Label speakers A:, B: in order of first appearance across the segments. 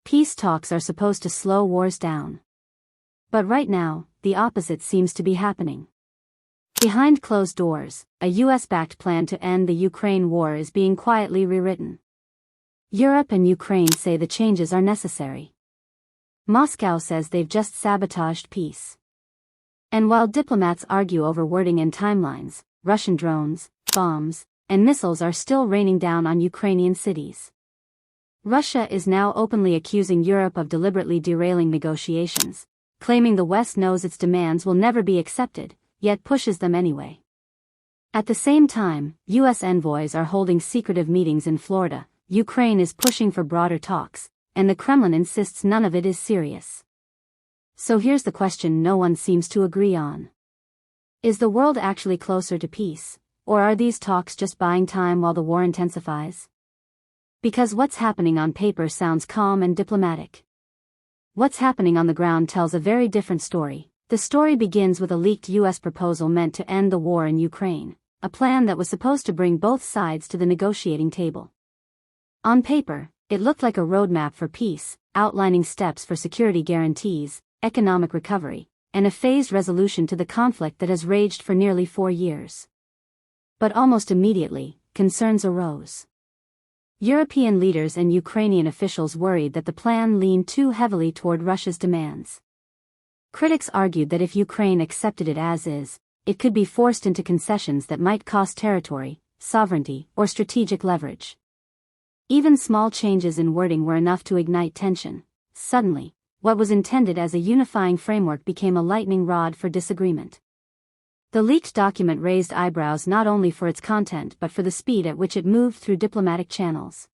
A: Peace talks are supposed to slow wars down. But right now, the opposite seems to be happening. Behind closed doors, a US-backed plan to end the Ukraine war is being quietly rewritten. Europe and Ukraine say the changes are necessary. Moscow says they've just sabotaged peace. And while diplomats argue over wording and timelines, Russian drones, bombs, and missiles are still raining down on Ukrainian cities. Russia is now openly accusing Europe of deliberately derailing negotiations, claiming the West knows its demands will never be accepted, yet pushes them anyway. At the same time, U.S. envoys are holding secretive meetings in Florida, Ukraine is pushing for broader talks, and the Kremlin insists none of it is serious. So here's the question no one seems to agree on. Is the world actually closer to peace, or are these talks just buying time while the war intensifies? Because what's happening on paper sounds calm and diplomatic. What's happening on the ground tells a very different story. The story begins with a leaked U.S. proposal meant to end the war in Ukraine, a plan that was supposed to bring both sides to the negotiating table. On paper, it looked like a roadmap for peace, outlining steps for security guarantees, economic recovery, and a phased resolution to the conflict that has raged for nearly 4 years. But almost immediately, concerns arose. European leaders and Ukrainian officials worried that the plan leaned too heavily toward Russia's demands. Critics argued that if Ukraine accepted it as is, it could be forced into concessions that might cost territory, sovereignty, or strategic leverage. Even small changes in wording were enough to ignite tension. Suddenly, what was intended as a unifying framework became a lightning rod for disagreement. The leaked document raised eyebrows not only for its content but for the speed at which it moved through diplomatic channels.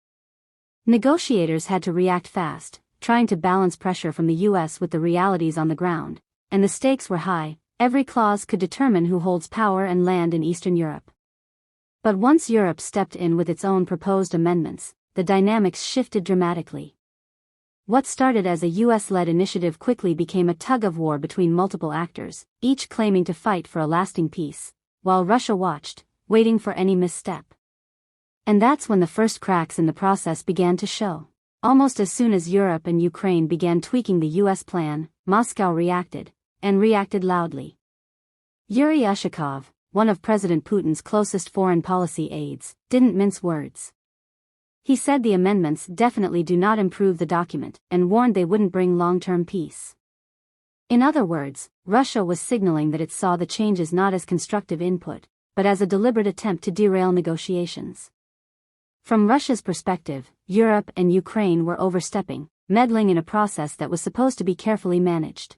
A: Negotiators had to react fast, trying to balance pressure from the U.S. with the realities on the ground, and the stakes were high. Every clause could determine who holds power and land in Eastern Europe. But once Europe stepped in with its own proposed amendments, the dynamics shifted dramatically. What started as a US-led initiative quickly became a tug-of-war between multiple actors, each claiming to fight for a lasting peace, while Russia watched, waiting for any misstep. And that's when the first cracks in the process began to show. Almost as soon as Europe and Ukraine began tweaking the US plan, Moscow reacted, and reacted loudly. Yuri Ushakov, one of President Putin's closest foreign policy aides, didn't mince words. He said the amendments definitely do not improve the document, and warned they wouldn't bring long-term peace. In other words, Russia was signaling that it saw the changes not as constructive input, but as a deliberate attempt to derail negotiations. From Russia's perspective, Europe and Ukraine were overstepping, meddling in a process that was supposed to be carefully managed.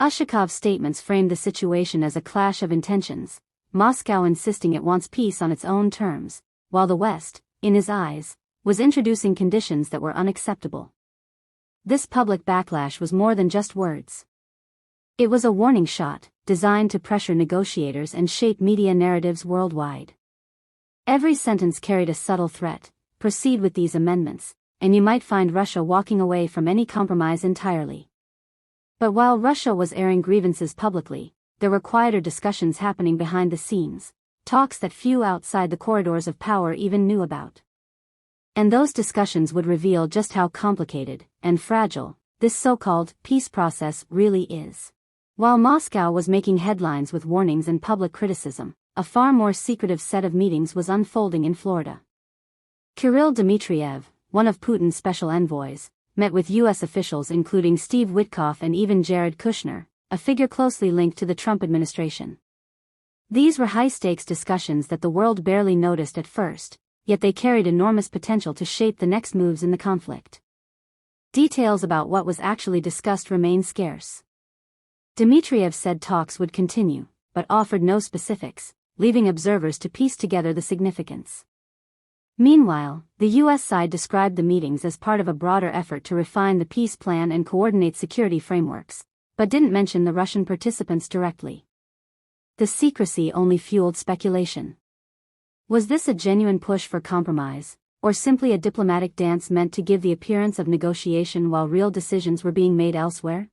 A: Ushakov's statements framed the situation as a clash of intentions, Moscow insisting it wants peace on its own terms, while the West, in his eyes, was introducing conditions that were unacceptable. This public backlash was more than just words. It was a warning shot, designed to pressure negotiators and shape media narratives worldwide. Every sentence carried a subtle threat: proceed with these amendments, and you might find Russia walking away from any compromise entirely. But while Russia was airing grievances publicly, there were quieter discussions happening behind the scenes, talks that few outside the corridors of power even knew about. And those discussions would reveal just how complicated and fragile this so-called peace process really is. While Moscow was making headlines with warnings and public criticism, a far more secretive set of meetings was unfolding in Florida. Kirill Dmitriev, one of Putin's special envoys, met with U.S. officials including Steve Witkoff and even Jared Kushner, a figure closely linked to the Trump administration. These were high-stakes discussions that the world barely noticed at first, yet they carried enormous potential to shape the next moves in the conflict. Details about what was actually discussed remain scarce. Dmitriev said talks would continue, but offered no specifics, leaving observers to piece together the significance. Meanwhile, the U.S. side described the meetings as part of a broader effort to refine the peace plan and coordinate security frameworks, but didn't mention the Russian participants directly. The secrecy only fueled speculation. Was this a genuine push for compromise, or simply a diplomatic dance meant to give the appearance of negotiation while real decisions were being made elsewhere?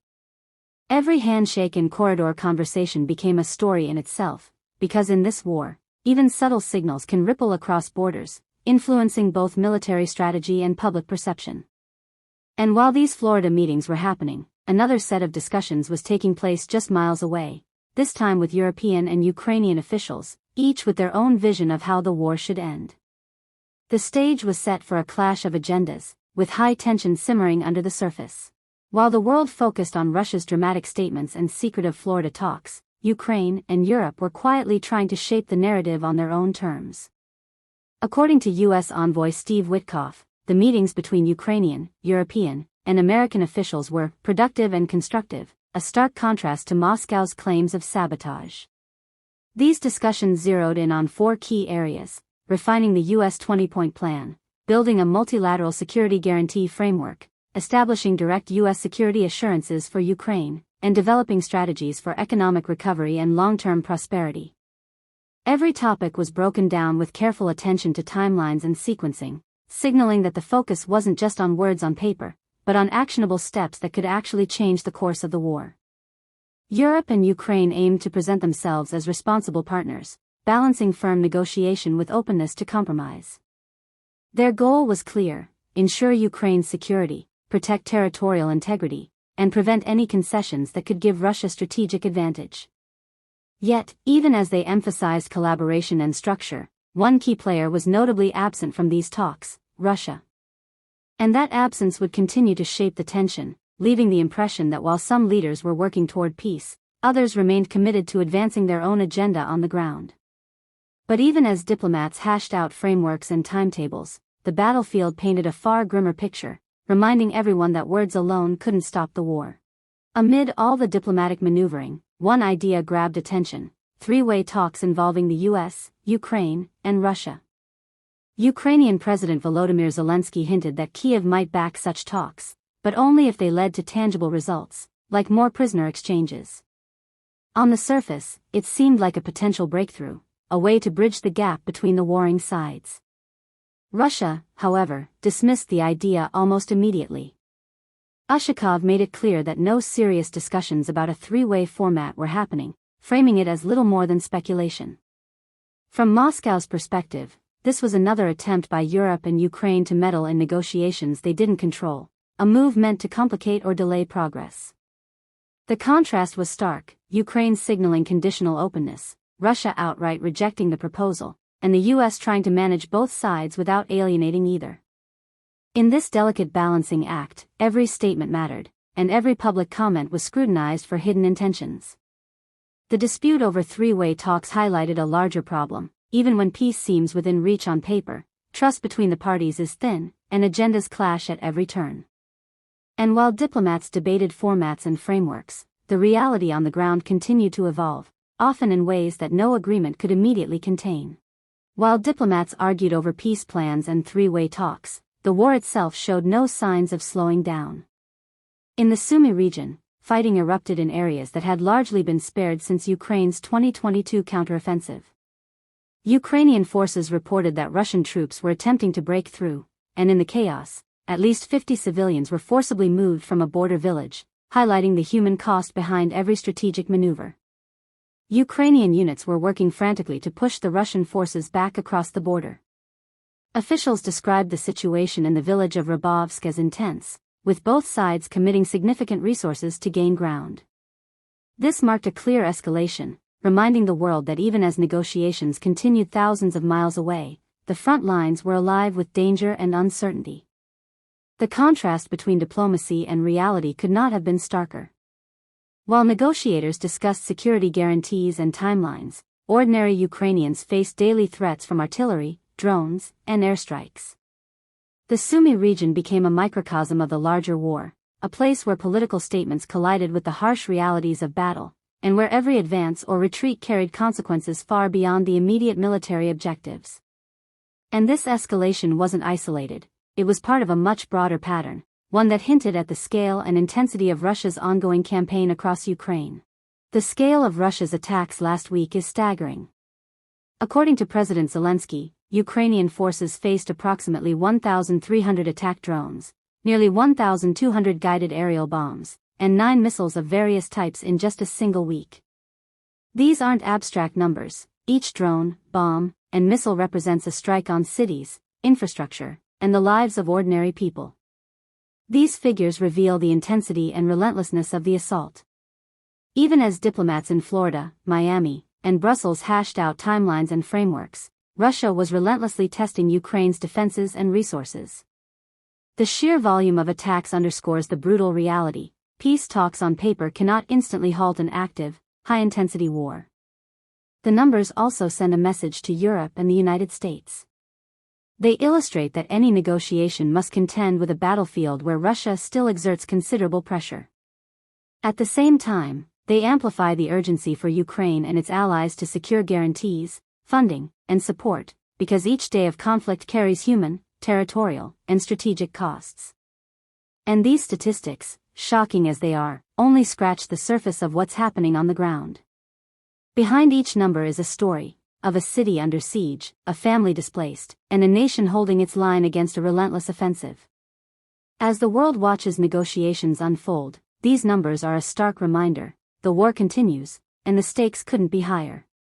A: Every handshake and corridor conversation became a story in itself, because in this war, even subtle signals can ripple across borders, influencing both military strategy and public perception. And while these Florida meetings were happening, another set of discussions was taking place just miles away, this time with European and Ukrainian officials, each with their own vision of how the war should end. The stage was set for a clash of agendas, with high tension simmering under the surface. While the world focused on Russia's dramatic statements and secretive Florida talks, Ukraine and Europe were quietly trying to shape the narrative on their own terms. According to U.S. envoy Steve Witkoff, the meetings between Ukrainian, European, and American officials were productive and constructive, a stark contrast to Moscow's claims of sabotage. These discussions zeroed in on 4 key areas: refining the U.S. 20-point plan, building a multilateral security guarantee framework, establishing direct U.S. security assurances for Ukraine, and developing strategies for economic recovery and long-term prosperity. Every topic was broken down with careful attention to timelines and sequencing, signaling that the focus wasn't just on words on paper, but on actionable steps that could actually change the course of the war. Europe and Ukraine aimed to present themselves as responsible partners, balancing firm negotiation with openness to compromise. Their goal was clear: ensure Ukraine's security, protect territorial integrity, and prevent any concessions that could give Russia strategic advantage. Yet, even as they emphasized collaboration and structure, one key player was notably absent from these talks: Russia. And that absence would continue to shape the tension, leaving the impression that while some leaders were working toward peace, others remained committed to advancing their own agenda on the ground. But even as diplomats hashed out frameworks and timetables, the battlefield painted a far grimmer picture, reminding everyone that words alone couldn't stop the war. Amid all the diplomatic maneuvering, one idea grabbed attention: three-way talks involving the US, Ukraine, and Russia. Ukrainian President Volodymyr Zelensky hinted that Kyiv might back such talks, but only if they led to tangible results, like more prisoner exchanges. On the surface, it seemed like a potential breakthrough, a way to bridge the gap between the warring sides. Russia, however, dismissed the idea almost immediately. Ushakov made it clear that no serious discussions about a three-way format were happening, framing it as little more than speculation. From Moscow's perspective, this was another attempt by Europe and Ukraine to meddle in negotiations they didn't control, a move meant to complicate or delay progress. The contrast was stark: Ukraine signaling conditional openness, Russia outright rejecting the proposal, and the US trying to manage both sides without alienating either. In this delicate balancing act, every statement mattered, and every public comment was scrutinized for hidden intentions. The dispute over three-way talks highlighted a larger problem: even when peace seems within reach on paper, trust between the parties is thin, and agendas clash at every turn. And while diplomats debated formats and frameworks, the reality on the ground continued to evolve, often in ways that no agreement could immediately contain. While diplomats argued over peace plans and three-way talks, the war itself showed no signs of slowing down. In the Sumy region, fighting erupted in areas that had largely been spared since Ukraine's 2022 counteroffensive. Ukrainian forces reported that Russian troops were attempting to break through, and in the chaos, at least 50 civilians were forcibly moved from a border village, highlighting the human cost behind every strategic maneuver. Ukrainian units were working frantically to push the Russian forces back across the border. Officials described the situation in the village of Rabovsk as intense, with both sides committing significant resources to gain ground. This marked a clear escalation, reminding the world that even as negotiations continued thousands of miles away, the front lines were alive with danger and uncertainty. The contrast between diplomacy and reality could not have been starker. While negotiators discussed security guarantees and timelines, ordinary Ukrainians faced daily threats from artillery, drones, and airstrikes. The Sumy region became a microcosm of the larger war, a place where political statements collided with the harsh realities of battle, and where every advance or retreat carried consequences far beyond the immediate military objectives. And this escalation wasn't isolated; it was part of a much broader pattern, one that hinted at the scale and intensity of Russia's ongoing campaign across Ukraine. The scale of Russia's attacks last week is staggering. According to President Zelensky, Ukrainian forces faced approximately 1,300 attack drones, nearly 1,200 guided aerial bombs, and 9 missiles of various types in just a single week. These aren't abstract numbers. Each drone, bomb, and missile represents a strike on cities, infrastructure, and the lives of ordinary people. These figures reveal the intensity and relentlessness of the assault. Even as diplomats in Florida, Miami, and Brussels hashed out timelines and frameworks, Russia was relentlessly testing Ukraine's defenses and resources. The sheer volume of attacks underscores the brutal reality: peace talks on paper cannot instantly halt an active, high-intensity war. The numbers also send a message to Europe and the United States. They illustrate that any negotiation must contend with a battlefield where Russia still exerts considerable pressure. At the same time, they amplify the urgency for Ukraine and its allies to secure guarantees, funding, and support, because each day of conflict carries human, territorial, and strategic costs. And these statistics, shocking as they are, only scratch the surface of what's happening on the ground. Behind each number is a story, of a city under siege, a family displaced, and a nation holding its line against a relentless offensive. As the world watches negotiations unfold, these numbers are a stark reminder: the war continues, and the stakes couldn't be higher.